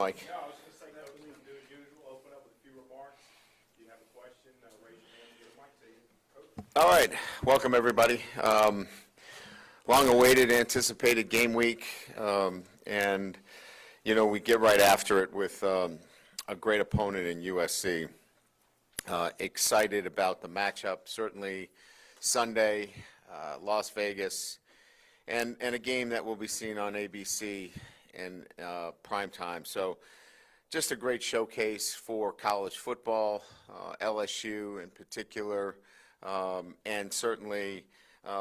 Mike. No, I was going to say, no, we can do as usual, open up with a few remarks. If you have a question, raise your hand and get a mic to you. Coach? All right, welcome everybody. Long-awaited, anticipated game week, and we get right after it with a great opponent in USC. Excited about the matchup. Certainly Sunday, Las Vegas, and a game that will be seen on ABC in prime time. So just a great showcase for college football, LSU in particular, and certainly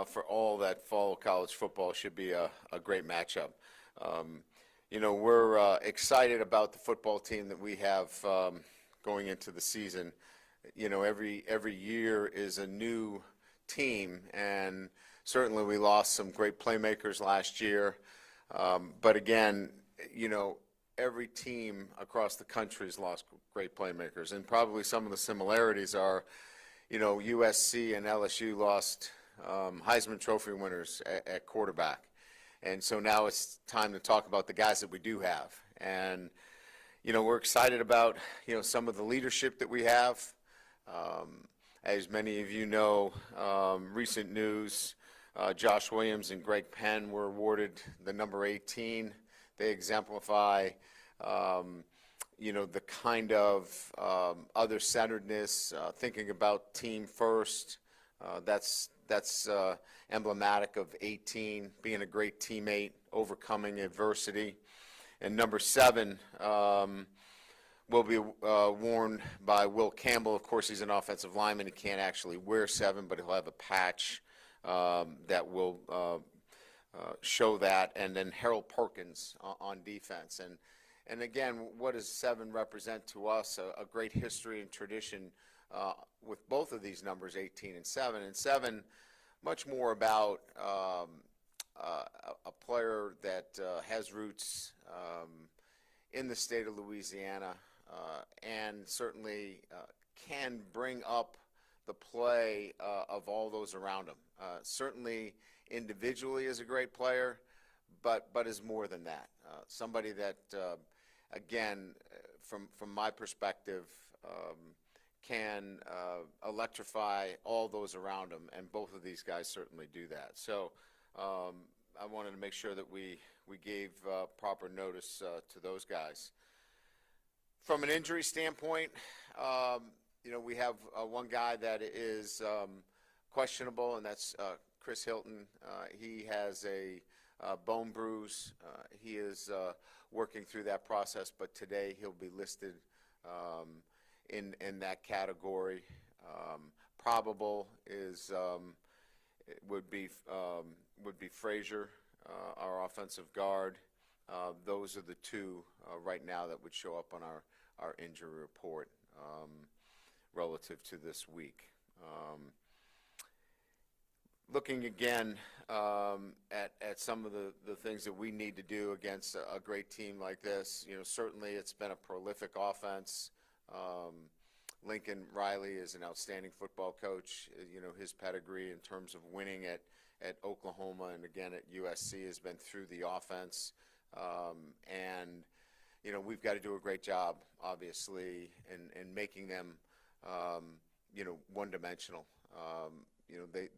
for all that follow college football should be a great matchup. We're excited about the football team that we have going into the season. Every year is a new team, and certainly we lost some great playmakers last year. But again, every team across the country has lost great playmakers, and probably some of the similarities are, USC and LSU lost Heisman Trophy winners at quarterback. And so now it's time to talk about the guys that we do have. And, we're excited about, some of the leadership that we have. As many of you know, recent news, Josh Williams and Greg Penn were awarded the number 18. They exemplify, the kind of other-centeredness, thinking about team first. That's emblematic of 18, being a great teammate, overcoming adversity. And number 7 will be worn by Will Campbell. Of course, he's an offensive lineman. He can't actually wear 7, but he'll have a patch that will show that. And then Harold Perkins on defense. And again, what does 7 represent to us? A great history and tradition with both of these numbers, 18 and 7. And 7, much more about a player that has roots in the state of Louisiana and certainly can bring up the play of all those around him. Certainly individually is a great player, but is more than that. Somebody that, again, from my perspective, can electrify all those around him, and both of these guys certainly do that. So I wanted to make sure that we gave proper notice to those guys. From an injury standpoint, we have one guy that is questionable, and that's Chris Hilton. He has a bone bruise. He is working through that process, but today he'll be listed in that category. Probable is would be Frazier, our offensive guard. Those are the two right now that would show up on our injury report relative to this week. Looking again at some of the things that we need to do against a great team like this, certainly it's been a prolific offense. Lincoln Riley is an outstanding football coach. His pedigree in terms of winning at Oklahoma and again at USC has been through the offense. And we've got to do a great job, obviously, in making them, one-dimensional.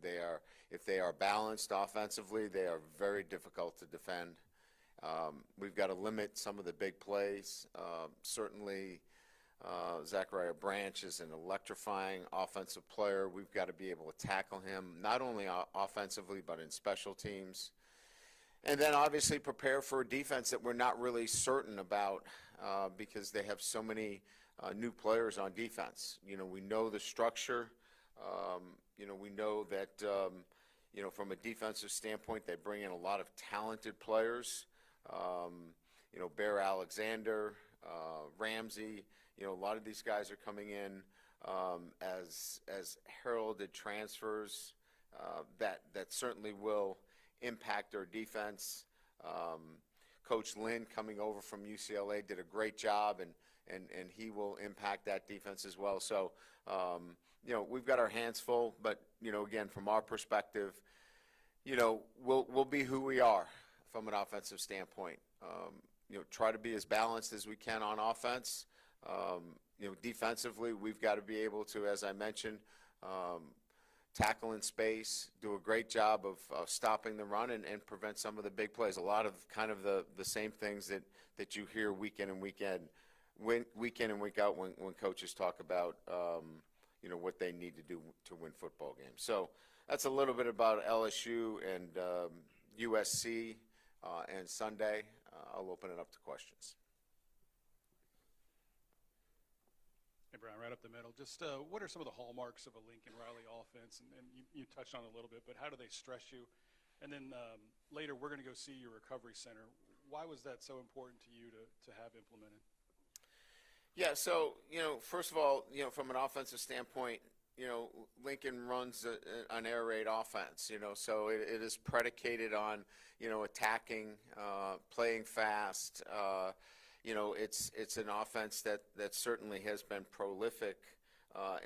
They are, if they are balanced offensively, they are very difficult to defend. We've got to limit some of the big plays. Certainly, Zachariah Branch is an electrifying offensive player. We've got to be able to tackle him, not only offensively, but in special teams. And then obviously prepare for a defense that we're not really certain about because they have so many new players on defense. We know the structure. We know that, from a defensive standpoint, they bring in a lot of talented players. Bear Alexander, Ramsey, a lot of these guys are coming in as heralded transfers that certainly will impact our defense. Coach Lynn coming over from UCLA did a great job, and he will impact that defense as well. So, we've got our hands full, but, again, from our perspective, we'll be who we are from an offensive standpoint. try to be as balanced as we can on offense. Defensively, we've got to be able to, as I mentioned, tackle in space, do a great job of stopping the run and prevent some of the big plays. A lot of kind of the same things that you hear week in and week out when coaches talk about, what they need to do to win football games. So that's a little bit about LSU and USC and Sunday. I'll open it up to questions. Hey, Brian, right up the middle. Just what are some of the hallmarks of a Lincoln Riley offense? And you touched on it a little bit, but how do they stress you? And then later we're going to go see your recovery center. Why was that so important to you to have implemented? Yeah, so, first of all, from an offensive standpoint, Lincoln runs an air raid offense, so it is predicated on, attacking, playing fast. It's an offense that certainly has been prolific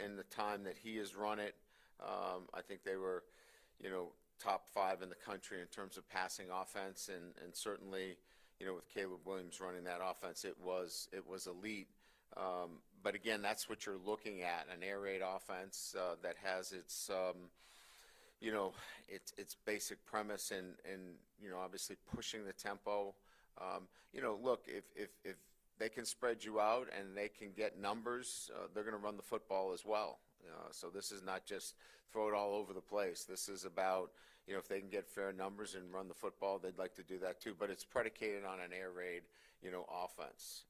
in the time that he has run it. I think they were, top 5 in the country in terms of passing offense, and certainly, with Caleb Williams running that offense, it was elite. But again, that's what you're looking at, an air raid offense that has its basic premise in obviously pushing the tempo. Look, if they can spread you out and they can get numbers, they're going to run the football as well. So this is not just throw it all over the place. This is about, if they can get fair numbers and run the football, they'd like to do that too. But it's predicated on an air raid, offense.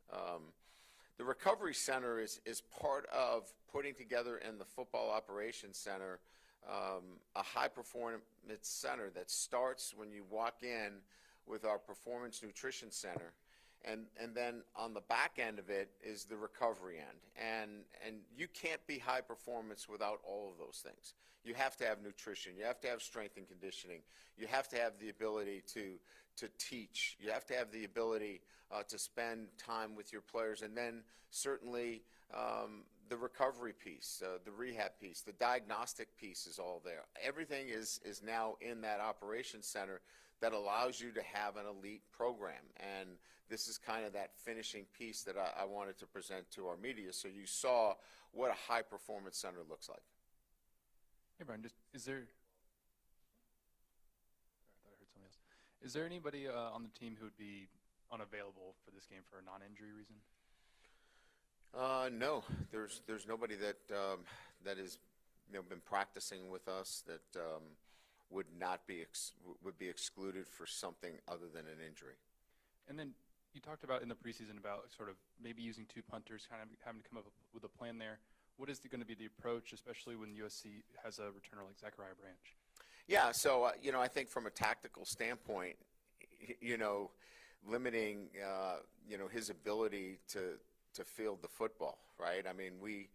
The Recovery Center is part of putting together in the Football Operations Center a high-performance center that starts when you walk in with our Performance Nutrition Center. And then on the back end of it is the recovery end. And you can't be high performance without all of those things. You have to have nutrition. You have to have strength and conditioning. You have to have the ability to teach. You have to have the ability to spend time with your players. And then certainly the recovery piece, the rehab piece, the diagnostic piece is all there. Everything is now in that operations center that allows you to have an elite program. And this is kind of that finishing piece that I wanted to present to our media, so you saw what a high-performance center looks like. Hey, Brian, is there anybody on the team who would be unavailable for this game for a non-injury reason? No, there's nobody that has been practicing with us that would be excluded for something other than an injury. And then you talked about in the preseason about sort of maybe using 2 punters, kind of having to come up with a plan there. What is going to be the approach, especially when USC has a returner like Zachariah Branch? Yeah, so I think from a tactical standpoint, limiting his ability to field the football, right? I mean, we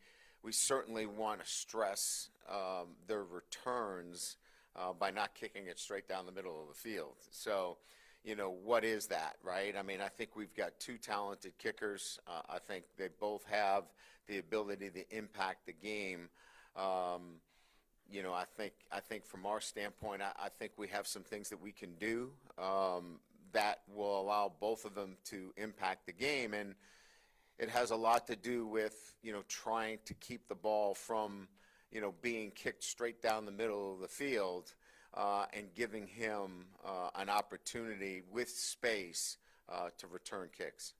certainly want to stress their returns by not kicking it straight down the middle of the field. So, what is that, right? I mean, I think we've got 2 talented kickers. I think they both have the ability to impact the game. I think from our standpoint, I think we have some things that we can do that will allow both of them to impact the game. And it has a lot to do with, trying to keep the ball from, being kicked straight down the middle of the field and giving him an opportunity with space to return kicks.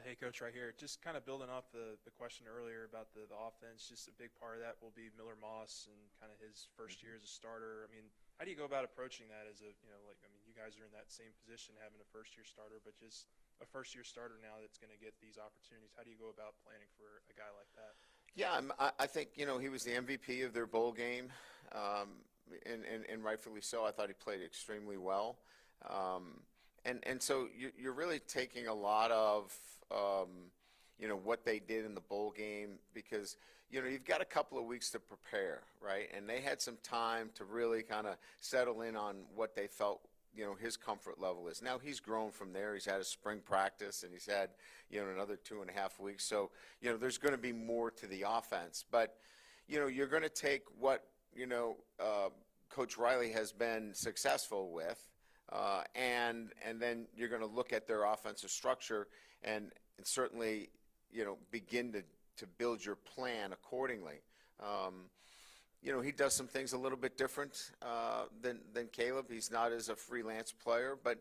Hey, Coach, right here. Just kind of building off the question earlier about the offense, just a big part of that will be Miller Moss and kind of his first year as a starter. I mean, how do you go about approaching that as you guys are in that same position having a first-year starter, but just a first-year starter now that's going to get these opportunities. How do you go about planning for a guy like that? Yeah, I think, he was the MVP of their bowl game, and rightfully so. I thought he played extremely well. And so you're really taking a lot of, what they did in the bowl game because, you've got a couple of weeks to prepare, right? And they had some time to really kind of settle in on what they felt, his comfort level is. Now he's grown from there. He's had a spring practice and he's had, another 2.5 weeks. So, there's going to be more to the offense. But, you're going to take what, Coach Riley has been successful with, and then you're going to look at their offensive structure and certainly, begin to build your plan accordingly. He does some things a little bit different than Caleb. He's not as a freelance player, but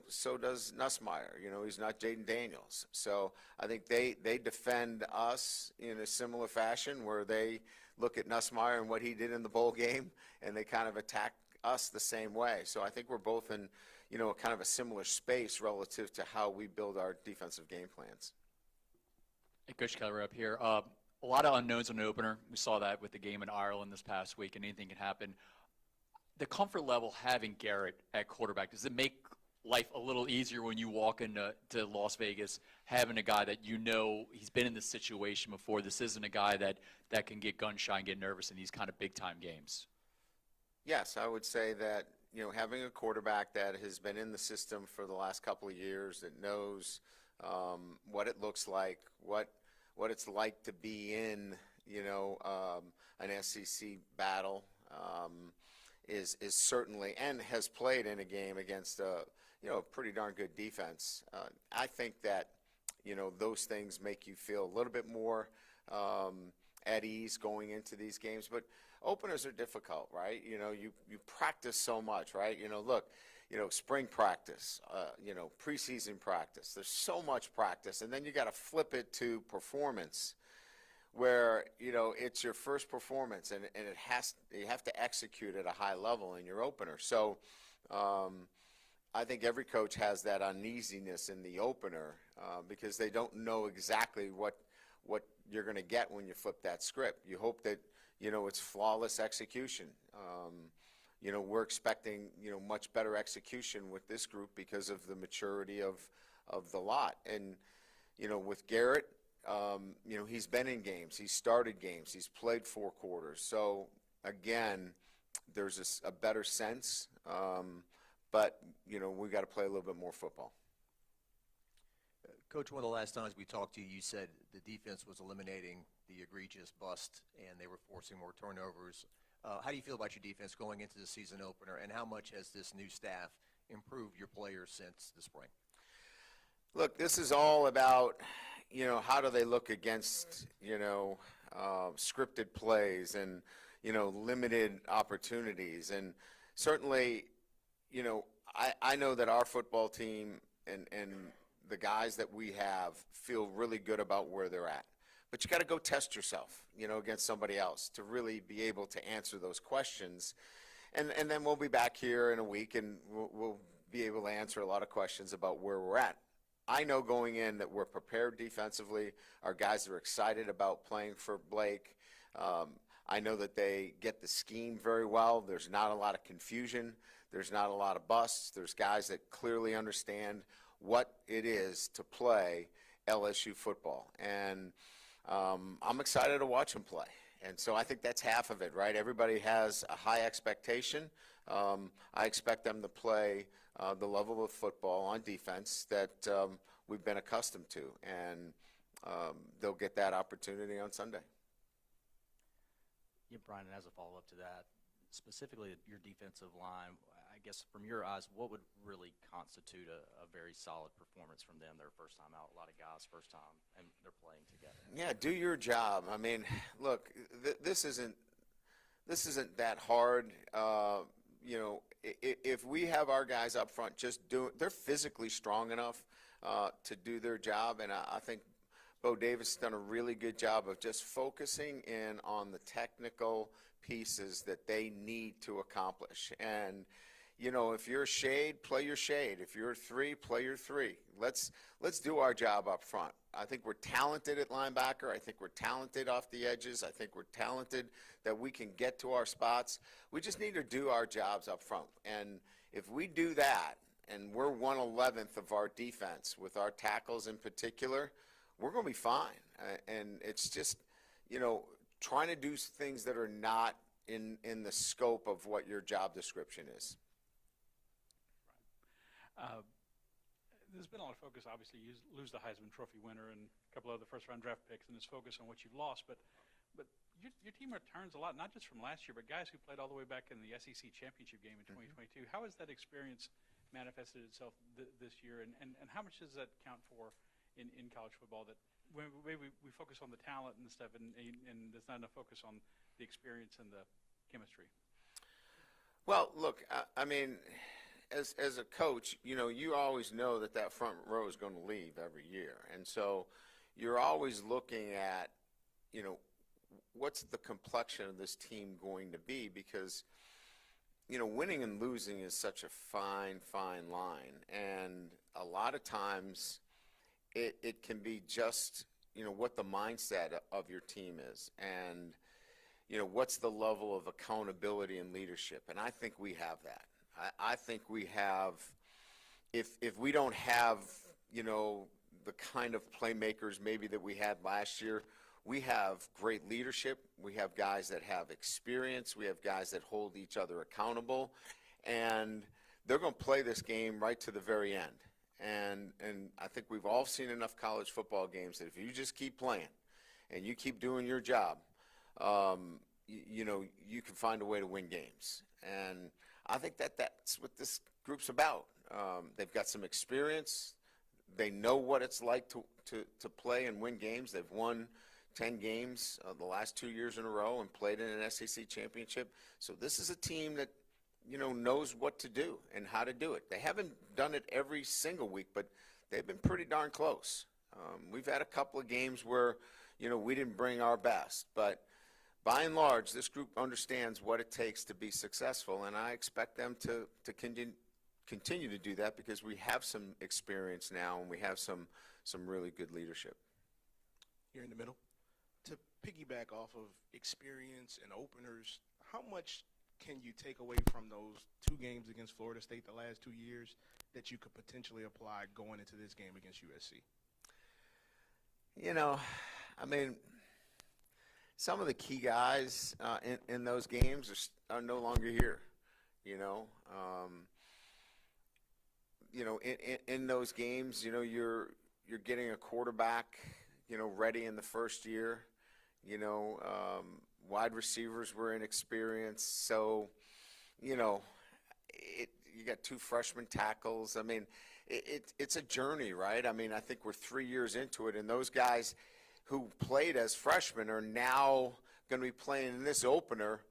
so does Nussmeier. He's not Jaden Daniels. So I think they defend us in a similar fashion, where they look at Nussmeier and what he did in the bowl game, and they kind of attack us the same way. So I think we're both in kind of a similar space relative to how we build our defensive game plans. Hey, Coach Keller up here. A lot of unknowns on the opener. We saw that with the game in Ireland this past week, and anything can happen. The comfort level having Garrett at quarterback, does it make life a little easier when you walk into Las Vegas, having a guy that he's been in this situation before? This isn't a guy that can get gun shy and get nervous in these kind of big-time games. Yes, I would say that, having a quarterback that has been in the system for the last couple of years, that knows what it looks like, what it's like to be in, an SEC battle, is certainly, and has played in a game against a pretty darn good defense. I think that, those things make you feel a little bit more at ease going into these games. But openers are difficult, right? You practice so much, right? Look, spring practice, preseason practice. There's so much practice, and then you got to flip it to performance, where it's your first performance, and you have to execute at a high level in your opener. So I think every coach has that uneasiness in the opener because they don't know exactly what you're going to get when you flip that script. You hope that it's flawless execution. We're expecting much better execution with this group because of the maturity of the lot. And with Garrett, he's been in games, he's started games, he's played 4 quarters. So again, there's a better sense, but we've got to play a little bit more football. Coach, one of the last times we talked to you, you said the defense was eliminating the egregious bust and they were forcing more turnovers. How do you feel about your defense going into the season opener, and how much has this new staff improved your players since the spring? Look, this is all about, how do they look against, scripted plays and, limited opportunities. And certainly, I know that our football team and the guys that we have feel really good about where they're at. But you got to go test yourself, against somebody else to really be able to answer those questions. And then we'll be back here in a week, and we'll be able to answer a lot of questions about where we're at. I know going in that we're prepared defensively. Our guys are excited about playing for Blake. I know that they get the scheme very well. There's not a lot of confusion. There's not a lot of busts. There's guys that clearly understand what it is to play LSU football. And I'm excited to watch them play. And so I think that's half of it, right? Everybody has a high expectation. I expect them to play the level of football on defense that we've been accustomed to. And they'll get that opportunity on Sunday. Yeah, Brian, and as a follow-up to that, specifically your defensive line, I guess from your eyes, what would really constitute a very solid performance from them? Their first time out, a lot of guys first time, and they're playing together. Yeah, do your job. I mean, look, this isn't that hard. If we have our guys up front they're physically strong enough to do their job, and I think Bo Davis has done a really good job of just focusing in on the technical pieces that they need to accomplish. And if you're a shade, play your shade. If you're a 3, play your 3. Let's do our job up front. I think we're talented at linebacker. I think we're talented off the edges. I think we're talented that we can get to our spots. We just need to do our jobs up front. And if we do that, and we're 1/11th of our defense with our tackles in particular, we're going to be fine. And it's just, trying to do things that are not in the scope of what your job description is. There's been a lot of focus, obviously, you lose the Heisman Trophy winner and a couple of the first-round draft picks, and this focus on what you've lost. But your team returns a lot, not just from last year, but guys who played all the way back in the SEC championship game in 2022. How has that experience manifested itself this year, and how much does that count for in college football, that when we focus on the talent and stuff, and there's not enough focus on the experience and the chemistry? Well, look, I mean, as a coach, you always know that front row is going to leave every year. And so you're always looking at, what's the complexion of this team going to be? Because, winning and losing is such a fine, fine line. And a lot of times it can be just, what the mindset of your team is. And, what's the level of accountability and leadership? And I think we have that. I think we have, if we don't have, the kind of playmakers maybe that we had last year, we have great leadership. We have guys that have experience. We have guys that hold each other accountable. And they're going to play this game right to the very end. And I think we've all seen enough college football games that if you just keep playing and you keep doing your job, you can find a way to win games. And I think that's what this group's about. They've got some experience. They know what it's like to play and win games. They've won 10 games the last 2 years in a row and played in an SEC championship. So this is a team that, knows what to do and how to do it. They haven't done it every single week, but they've been pretty darn close. We've had a couple of games where, we didn't bring our best. But by and large, this group understands what it takes to be successful, and I expect them to continue to do that because we have some experience now and we have some really good leadership. Here in the middle. To piggyback off of experience and openers, how much can you take away from those 2 games against Florida State the last 2 years that you could potentially apply going into this game against USC? I mean, some of the key guys in those games are no longer here. In those games, you're getting a quarterback, ready in the first year. Wide receivers were inexperienced, so you got 2 freshman tackles. I mean, it's a journey, right? I mean, I think we're 3 years into it, and those guys who played as freshmen are now going to be playing in this opener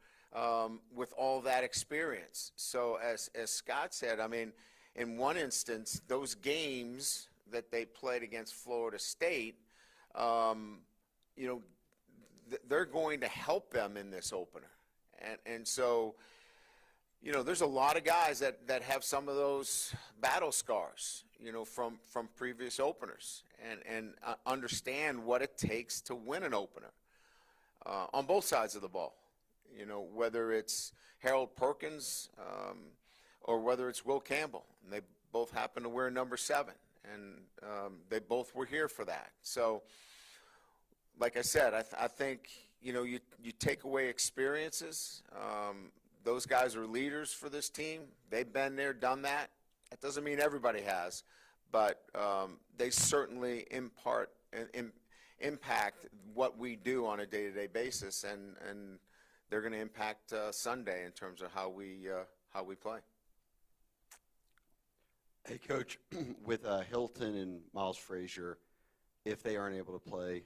with all that experience. So as Scott said, I mean, in one instance, those games that they played against Florida State, they're going to help them in this opener. And so, there's a lot of guys that have some of those battle scars, from previous openers and understand what it takes to win an opener on both sides of the ball. Whether it's Harold Perkins or whether it's Will Campbell. And they both happen to wear number 7, and they both were here for that. So, like I said, I think, you take away experiences. Those guys are leaders for this team. They've been there, done that. That doesn't mean everybody has, but they certainly impact what we do on a day-to-day basis, and they're going to impact Sunday in terms of how we play. Hey, Coach, with Hilton and Miles Frazier, if they aren't able to play,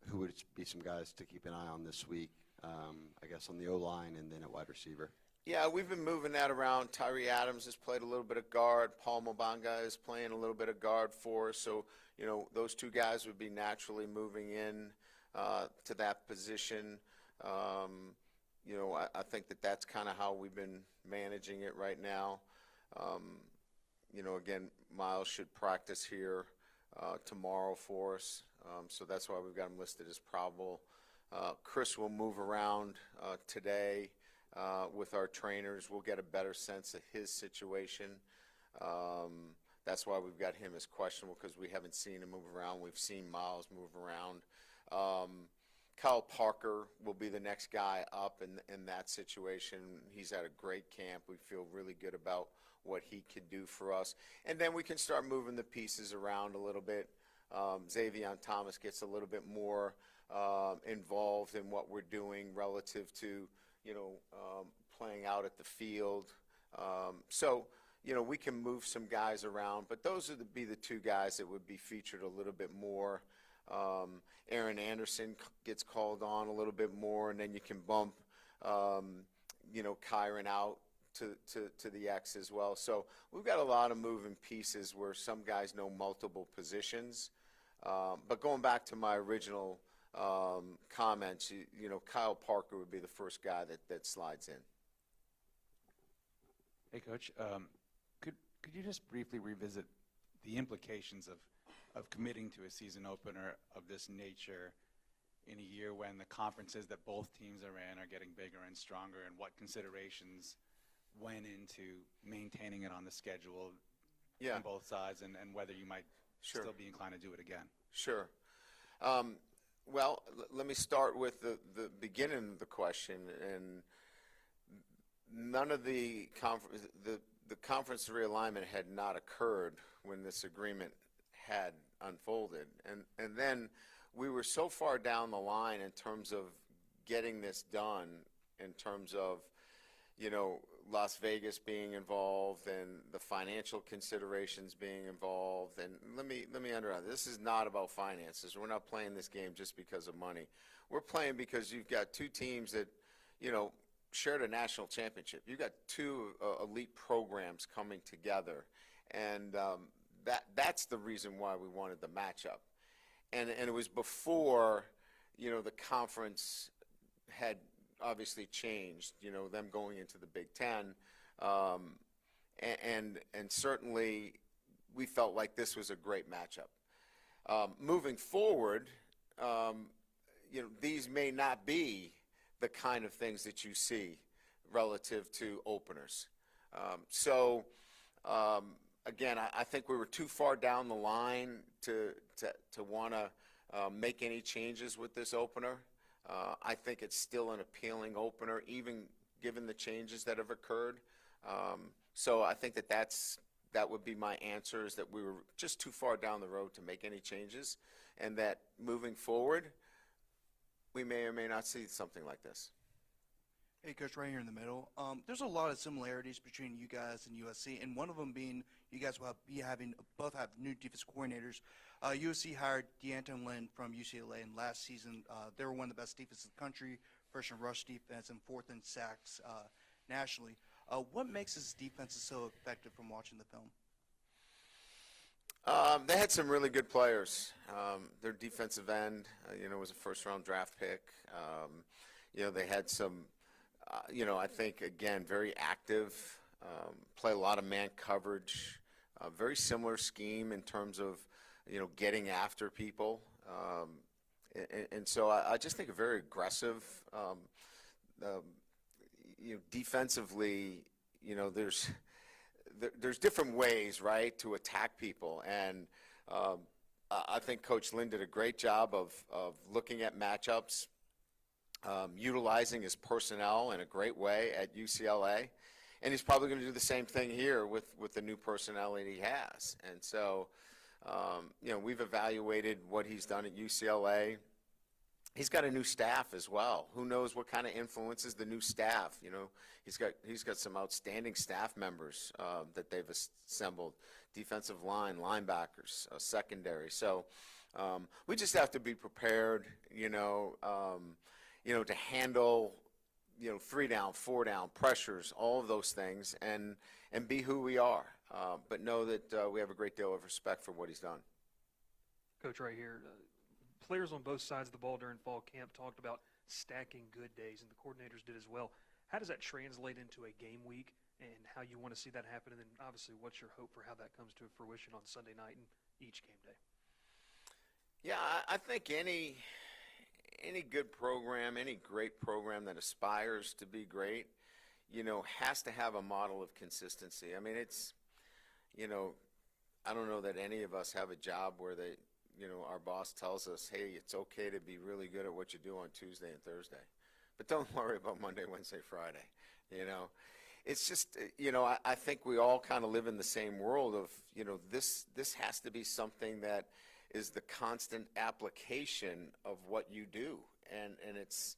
who would be some guys to keep an eye on this week, I guess on the O-line and then at wide receiver? Yeah, we've been moving that around. Tyree Adams has played a little bit of guard. Paul Mobanga is playing a little bit of guard for us. So, those 2 guys would be naturally moving in to that position. I think that's kind of how we've been managing it right now. Again, Miles should practice here tomorrow for us. So that's why we've got him listed as probable. Chris will move around today with our trainers. We'll get a better sense of his situation. That's why we've got him as questionable, because we haven't seen him move around. We've seen Miles move around. Kyle Parker will be the next guy up in that situation. He's had a great camp. We feel really good about what he could do for us. And then we can start moving the pieces around a little bit. Xavion Thomas gets a little bit more involved in what we're doing relative to, playing out at the field. So, we can move some guys around, but those would be the two guys that would be featured a little bit more. Aaron Anderson gets called on a little bit more, and then you can bump, Kyron out to the X as well. So we've got a lot of moving pieces where some guys know multiple positions. But going back to my original comments, Kyle Parker would be the first guy that slides in. Hey, Coach. Could you just briefly revisit the implications of committing to a season opener of this nature in a year when the conferences that both teams are in are getting bigger and stronger, and what considerations went into maintaining it on the schedule on both sides, and whether you might still be inclined to do it again? Sure. Well, let me start with the beginning of the question. And none of the conference realignment had not occurred when this agreement had unfolded. And then we were so far down the line in terms of getting this done, in terms of, Las Vegas being involved and the financial considerations being involved. And let me underline, this is not about finances. We're not playing this game just because of money. We're playing because you've got two teams that, shared a national championship. You've got two elite programs coming together. And that's the reason why we wanted the matchup. And it was before, the conference had obviously changed, them going into the Big Ten. And certainly we felt like this was a great matchup. Moving forward, these may not be the kind of things that you see relative to openers. Again, I think we were too far down the line to want to make any changes with this opener. I think it's still an appealing opener, even given the changes that have occurred. So I think that would be my answer, is that we were just too far down the road to make any changes, and that moving forward, we may or may not see something like this. Hey, Coach, right here in the middle. There's a lot of similarities between you guys and USC, and one of them being you guys will both have new defense coordinators. USC hired D'Anton Lynn from UCLA, and last season they were one of the best defenses in the country, first in rush defense and fourth in sacks nationally. What makes this defense so effective from watching the film? They had some really good players. Their defensive end, was a first-round draft pick. They had some, I think, again, very active, play a lot of man coverage, very similar scheme in terms of, getting after people. And so I just think a very aggressive, defensively, there's different ways, right, to attack people. And I think Coach Lynn did a great job of looking at matchups, utilizing his personnel in a great way at UCLA. And he's probably going to do the same thing here with the new personnel that he has. And so, we've evaluated what he's done at UCLA. He's got a new staff as well. Who knows what kind of influences the new staff? He's got some outstanding staff members that they've assembled, defensive line, linebackers, secondary. So we just have to be prepared, to handle, 3 down, 4 down pressures, all of those things, and be who we are. But know that we have a great deal of respect for what he's done. Coach, right here. Players on both sides of the ball during fall camp talked about stacking good days, and the coordinators did as well. How does that translate into a game week, and how you want to see that happen? And then, obviously, what's your hope for how that comes to fruition on Sunday night and each game day? Yeah, I think any good program, any great program that aspires to be great, has to have a model of consistency. I mean, it's, I don't know that any of us have a job where our boss tells us, hey, it's okay to be really good at what you do on Tuesday and Thursday, but don't worry about Monday, Wednesday, Friday. It's just, I think we all kind of live in the same world of, this has to be something that is the constant application of what you do. And it's,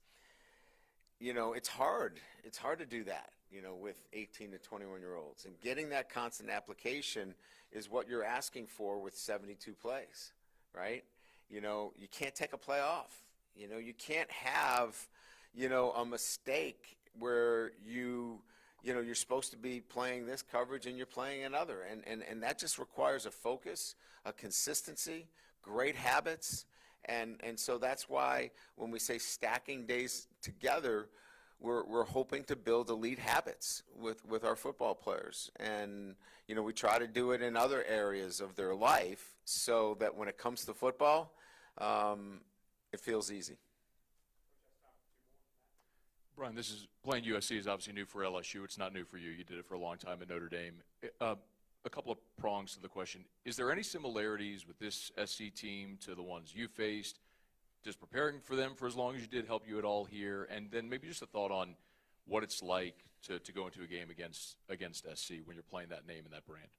it's hard. It's hard to do that. with 18 to 21-year-olds. And getting that constant application is what you're asking for with 72 plays, right? You can't take a play off. You can't have, a mistake where you're supposed to be playing this coverage and you're playing another. And that just requires a focus, a consistency, great habits. And so that's why when we say stacking days together, we're hoping to build elite habits with our football players. And, we try to do it in other areas of their life so that when it comes to football, it feels easy. Brian, playing USC is obviously new for LSU. It's not new for you. You did it for a long time at Notre Dame. A couple of prongs to the question. Is there any similarities with this SC team to the ones you faced? Does preparing for them for as long as you did help you at all here? And then maybe just a thought on what it's like to go into a game against SC when you're playing that name and that brand.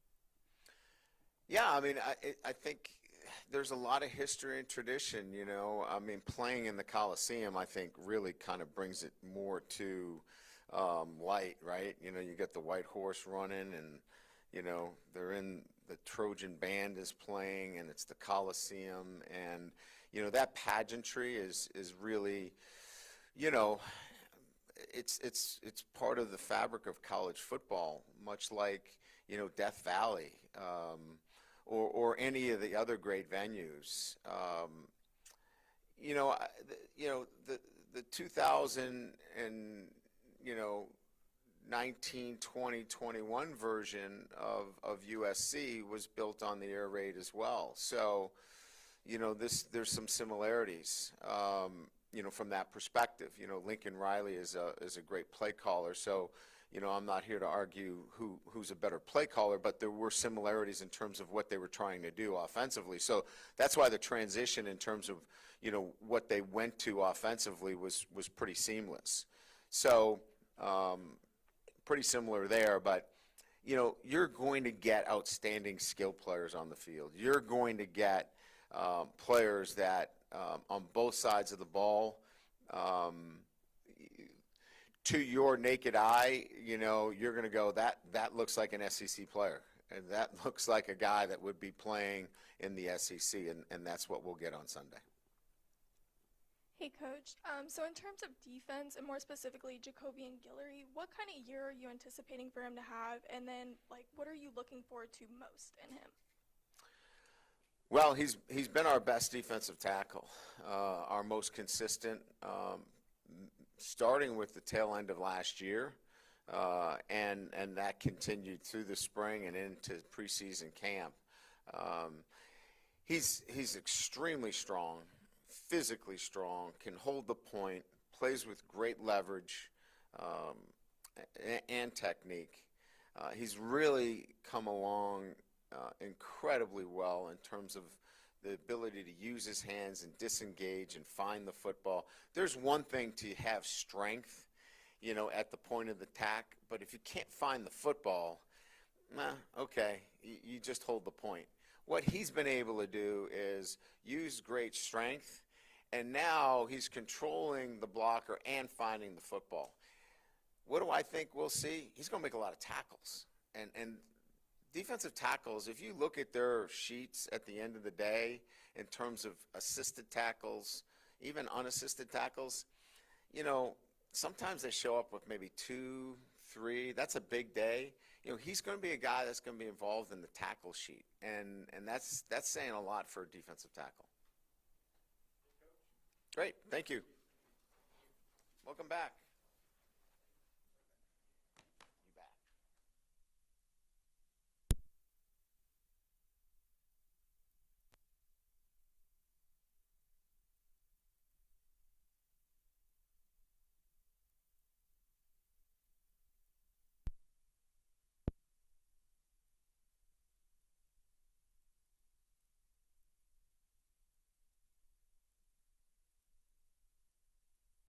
Yeah, I think there's a lot of history and tradition, playing in the Coliseum, I think, really kind of brings it more to light, right? You get the white horse running and, they're in, the Trojan band is playing and it's the Coliseum. And, that pageantry is really, it's part of the fabric of college football, much like, Death Valley. Or any of the other great venues. The 2000 and 19, 20, 21 version of USC was built on the air raid as well. So, there's some similarities, from that perspective. Lincoln Riley is a great play caller. So, I'm not here to argue who's a better play caller, but there were similarities in terms of what they were trying to do offensively. So that's why the transition in terms of, what they went to offensively was pretty seamless. So pretty similar there, but, you're going to get outstanding skill players on the field. You're going to get players that on both sides of the ball, to your naked eye, you're going to go, that looks like an SEC player. And that looks like a guy that would be playing in the SEC, and that's what we'll get on Sunday. Hey, Coach. So in terms of defense, and more specifically Jacoby and Guillory, what kind of year are you anticipating for him to have? And then, what are you looking forward to most in him? Well, he's been our best defensive tackle, our most consistent, starting with the tail end of last year, and that continued through the spring and into preseason camp. He's extremely strong, physically strong, can hold the point, plays with great leverage and technique. He's really come along incredibly well in terms of the ability to use his hands and disengage and find the football. There's one thing to have strength, at the point of the tack, but if you can't find the football, okay, you just hold the point. What he's been able to do is use great strength, and now he's controlling the blocker and finding the football. What do I think we'll see? He's going to make a lot of tackles. And defensive tackles, if you look at their sheets at the end of the day in terms of assisted tackles, even unassisted tackles, sometimes they show up with maybe 2, 3. That's a big day. He's going to be a guy that's going to be involved in the tackle sheet, and that's saying a lot for a defensive tackle. Great. Thank you. Welcome back.